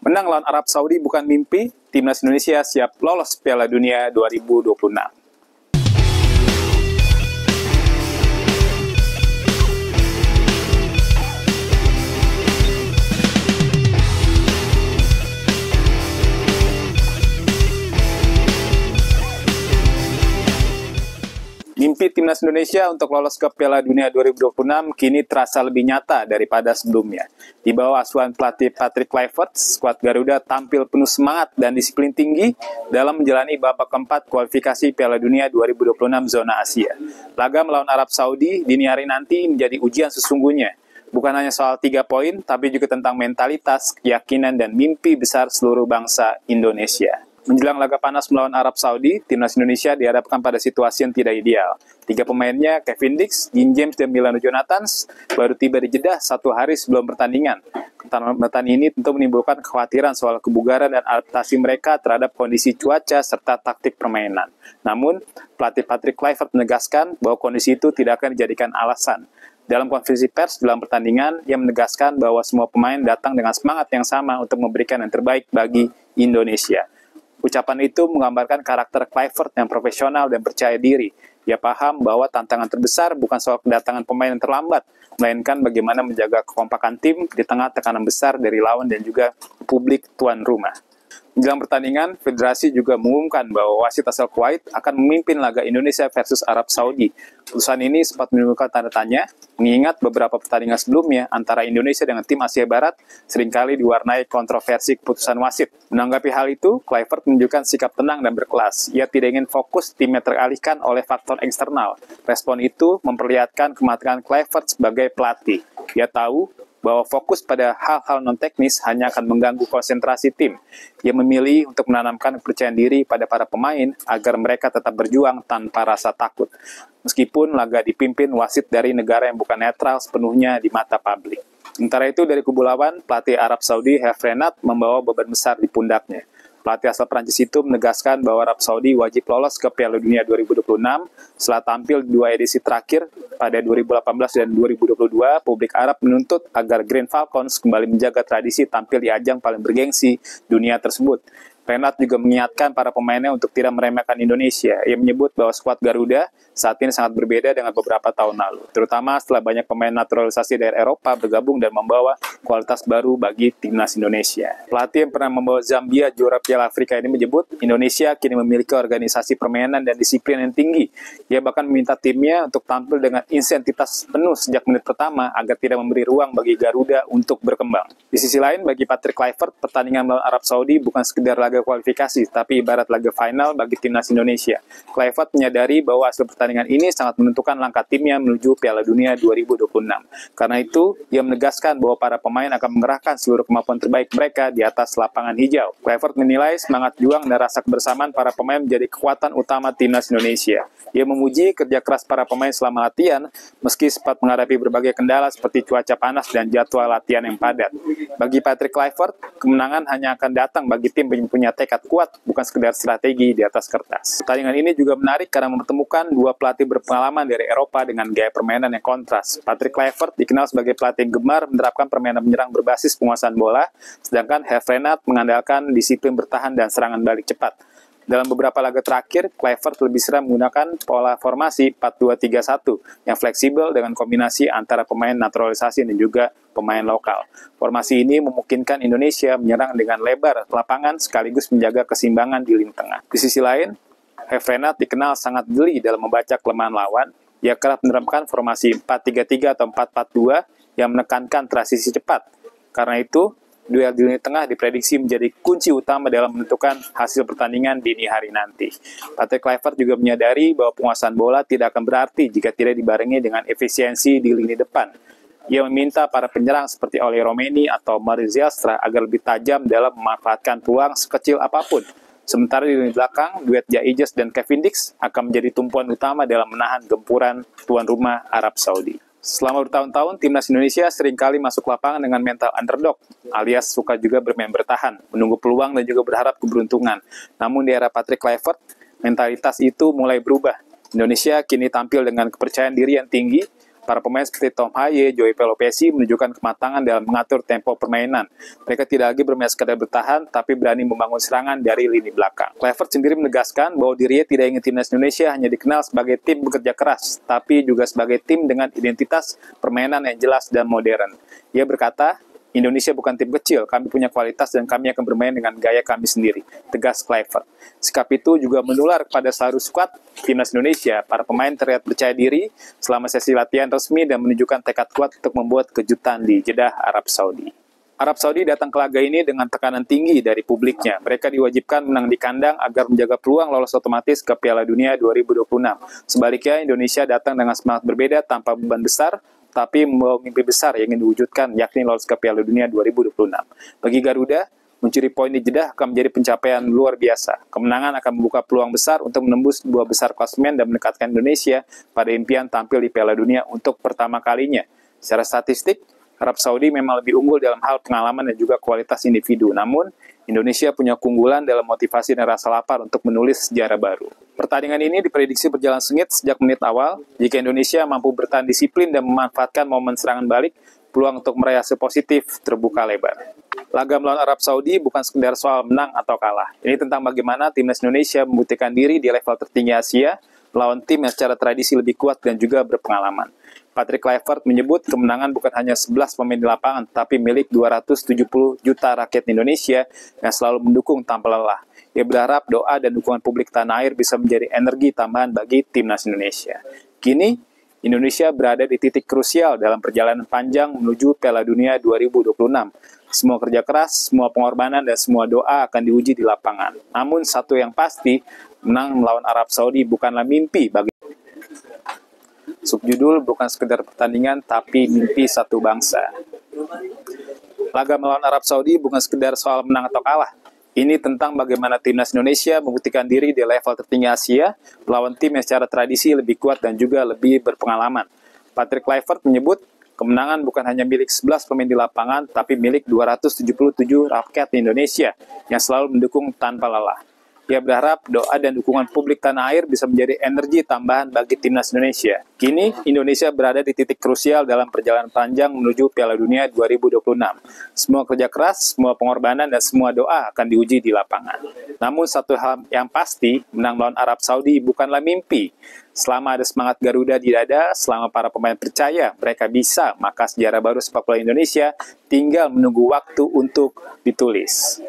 Menang lawan Arab Saudi bukan mimpi, timnas Indonesia siap lolos Piala Dunia 2026. Mimpi timnas Indonesia untuk lolos ke Piala Dunia 2026 kini terasa lebih nyata daripada sebelumnya. Di bawah asuhan pelatih Patrick Kluivert, skuad Garuda tampil penuh semangat dan disiplin tinggi dalam menjalani babak keempat kualifikasi Piala Dunia 2026 zona Asia. Laga melawan Arab Saudi dini hari nanti menjadi ujian sesungguhnya. Bukan hanya soal 3 poin, tapi juga tentang mentalitas, keyakinan, dan mimpi besar seluruh bangsa Indonesia. Menjelang laga panas melawan Arab Saudi, timnas Indonesia dihadapkan pada situasi yang tidak ideal. 3 pemainnya, Kevin Dix, Dean James, dan Milano Jonathans, baru tiba di Jeddah 1 hari sebelum pertandingan. Pertandingan ini tentu menimbulkan kekhawatiran soal kebugaran dan adaptasi mereka terhadap kondisi cuaca serta taktik permainan. Namun, pelatih Patrick Kluivert menegaskan bahwa kondisi itu tidak akan dijadikan alasan. Dalam konferensi pers dalam pertandingan, ia menegaskan bahwa semua pemain datang dengan semangat yang sama untuk memberikan yang terbaik bagi Indonesia. Ucapan itu menggambarkan karakter Kluivert yang profesional dan percaya diri. Ia paham bahwa tantangan terbesar bukan soal kedatangan pemain yang terlambat, melainkan bagaimana menjaga kekompakan tim di tengah tekanan besar dari lawan dan juga publik tuan rumah. Menjelang pertandingan, federasi juga mengumumkan bahwa wasit asal Kuwait akan memimpin laga Indonesia versus Arab Saudi. Keputusan ini sempat menimbulkan tanda tanya, mengingat beberapa pertandingan sebelumnya antara Indonesia dengan tim Asia Barat seringkali diwarnai kontroversi keputusan wasit. Menanggapi hal itu, Kluivert menunjukkan sikap tenang dan berkelas. Ia tidak ingin fokus timnya teralihkan oleh faktor eksternal. Respon itu memperlihatkan kematian Kluivert sebagai pelatih. Ia tahu bahwa fokus pada hal-hal non-teknis hanya akan mengganggu konsentrasi tim. Ia memilih untuk menanamkan kepercayaan diri pada para pemain agar mereka tetap berjuang tanpa rasa takut. Meskipun laga dipimpin wasit dari negara yang bukan netral sepenuhnya di mata publik. Sementara itu dari kubu lawan, pelatih Arab Saudi Hervé Renard membawa beban besar di pundaknya. Pelatih asal Prancis itu menegaskan bahwa Arab Saudi wajib lolos ke Piala Dunia 2026 setelah tampil di 2 edisi terakhir pada 2018 dan 2022. Publik Arab menuntut agar Green Falcons kembali menjaga tradisi tampil di ajang paling bergengsi dunia tersebut. Renard juga mengingatkan para pemainnya untuk tidak meremehkan Indonesia. Ia menyebut bahwa skuad Garuda saat ini sangat berbeda dengan beberapa tahun lalu, terutama setelah banyak pemain naturalisasi dari Eropa bergabung dan membawa kualitas baru bagi timnas Indonesia. Pelatih yang pernah membawa Zambia juara Piala Afrika ini menyebut Indonesia kini memiliki organisasi permainan dan disiplin yang tinggi. Ia bahkan meminta timnya untuk tampil dengan intensitas penuh sejak menit pertama agar tidak memberi ruang bagi Garuda untuk berkembang. Di sisi lain, bagi Patrick Kluivert, pertandingan melawan Arab Saudi bukan sekedar laga kualifikasi, tapi ibarat laga final bagi timnas Indonesia. Kluivert menyadari bahwa hasil pertandingan ini sangat menentukan langkah timnya menuju Piala Dunia 2026. Karena itu, ia menegaskan bahwa para pemain akan mengerahkan seluruh kemampuan terbaik mereka di atas lapangan hijau. Kluivert menilai semangat juang dan rasa kebersamaan para pemain menjadi kekuatan utama timnas Indonesia. Ia memuji kerja keras para pemain selama latihan, meski sempat menghadapi berbagai kendala seperti cuaca panas dan jadwal latihan yang padat. Bagi Patrick Kluivert, kemenangan hanya akan datang bagi tim yang punya tekad kuat, bukan sekedar strategi di atas kertas. Pertandingan ini juga menarik karena mempertemukan 2 pelatih berpengalaman dari Eropa dengan gaya permainan yang kontras. Patrick Kluivert dikenal sebagai pelatih yang gemar menerapkan permainan menyerang berbasis penguasaan bola, sedangkan Hervé Renard mengandalkan disiplin bertahan dan serangan balik cepat. Dalam beberapa laga terakhir, Kluivert lebih sering menggunakan pola formasi 4-2-3-1 yang fleksibel dengan kombinasi antara pemain naturalisasi dan juga pemain lokal. Formasi ini memungkinkan Indonesia menyerang dengan lebar lapangan sekaligus menjaga keseimbangan di lini tengah. Di sisi lain, Hervé Renard dikenal sangat jeli dalam membaca kelemahan lawan. Ia kerap menerapkan formasi 4-3-3 atau 4-4-2 yang menekankan transisi cepat. Karena itu, duel di lini tengah diprediksi menjadi kunci utama dalam menentukan hasil pertandingan dini hari nanti. Patrick Kluivert juga menyadari bahwa penguasaan bola tidak akan berarti jika tidak dibarengi dengan efisiensi di lini depan. Ia meminta para penyerang seperti Oli Romeni atau Mario Zylstra agar lebih tajam dalam memanfaatkan peluang sekecil apapun. Sementara di lini belakang, duet Jaijez dan Kevin Dix akan menjadi tumpuan utama dalam menahan gempuran tuan rumah Arab Saudi. Selama bertahun-tahun, timnas Indonesia seringkali masuk lapangan dengan mental underdog, alias suka juga bermain bertahan, menunggu peluang dan juga berharap keberuntungan. Namun di era Patrick Kluivert, mentalitas itu mulai berubah. Indonesia kini tampil dengan kepercayaan diri yang tinggi, Para pemain seperti Tom Haye, Joey Pelopesi menunjukkan kematangan dalam mengatur tempo permainan. Mereka tidak lagi bermain sekadar bertahan, tapi berani membangun serangan dari lini belakang. Kluivert sendiri menegaskan bahwa dirinya tidak ingin timnas Indonesia hanya dikenal sebagai tim bekerja keras, tapi juga sebagai tim dengan identitas permainan yang jelas dan modern. Ia berkata, Indonesia bukan tim kecil, kami punya kualitas dan kami akan bermain dengan gaya kami sendiri, tegas Kluivert. Sikap itu juga menular kepada seluruh skuad timnas Indonesia. Para pemain terlihat percaya diri selama sesi latihan resmi dan menunjukkan tekad kuat untuk membuat kejutan di Jeddah, Arab Saudi. Arab Saudi datang ke laga ini dengan tekanan tinggi dari publiknya. Mereka diwajibkan menang di kandang agar menjaga peluang lolos otomatis ke Piala Dunia 2026. Sebaliknya, Indonesia datang dengan semangat berbeda tanpa beban besar, tapi membawa mimpi besar yang ingin diwujudkan, yakni lolos ke Piala Dunia 2026. Bagi Garuda, mencuri poin di Jeddah akan menjadi pencapaian luar biasa. Kemenangan akan membuka peluang besar untuk menembus dua besar klasemen dan mendekatkan Indonesia pada impian tampil di Piala Dunia untuk pertama kalinya. Secara statistik, Arab Saudi memang lebih unggul dalam hal pengalaman dan juga kualitas individu. Namun, Indonesia punya keunggulan dalam motivasi dan rasa lapar untuk menulis sejarah baru. Pertandingan ini diprediksi berjalan sengit sejak menit awal. Jika Indonesia mampu bertahan disiplin dan memanfaatkan momen serangan balik, peluang untuk meraih hasil positif terbuka lebar. Laga melawan Arab Saudi bukan sekedar soal menang atau kalah. Ini tentang bagaimana timnas Indonesia membuktikan diri di level tertinggi Asia, melawan tim yang secara tradisi lebih kuat dan juga berpengalaman. Patrick Kluivert menyebut kemenangan bukan hanya 11 pemain di lapangan, tapi milik 270 juta rakyat Indonesia yang selalu mendukung tanpa lelah. Ia berharap doa dan dukungan publik tanah air bisa menjadi energi tambahan bagi timnas Indonesia. Kini, Indonesia berada di titik krusial dalam perjalanan panjang menuju Piala Dunia 2026. Semua kerja keras, semua pengorbanan, dan semua doa akan diuji di lapangan. Namun satu yang pasti, menang melawan Arab Saudi bukanlah mimpi bagi subjudul bukan sekedar pertandingan, tapi mimpi satu bangsa. Laga melawan Arab Saudi bukan sekedar soal menang atau kalah. Ini tentang bagaimana timnas Indonesia membuktikan diri di level tertinggi Asia, melawan tim yang secara tradisi lebih kuat dan juga lebih berpengalaman. Patrick Kluivert menyebut, kemenangan bukan hanya milik 11 pemain di lapangan, tapi milik 277 rakyat Indonesia yang selalu mendukung tanpa lelah. Ia berharap doa dan dukungan publik tanah air bisa menjadi energi tambahan bagi timnas Indonesia. Kini, Indonesia berada di titik krusial dalam perjalanan panjang menuju Piala Dunia 2026. Semua kerja keras, semua pengorbanan, dan semua doa akan diuji di lapangan. Namun satu hal yang pasti, menang melawan Arab Saudi bukanlah mimpi. Selama ada semangat Garuda di dada, selama para pemain percaya mereka bisa, maka sejarah baru sepak bola Indonesia tinggal menunggu waktu untuk ditulis.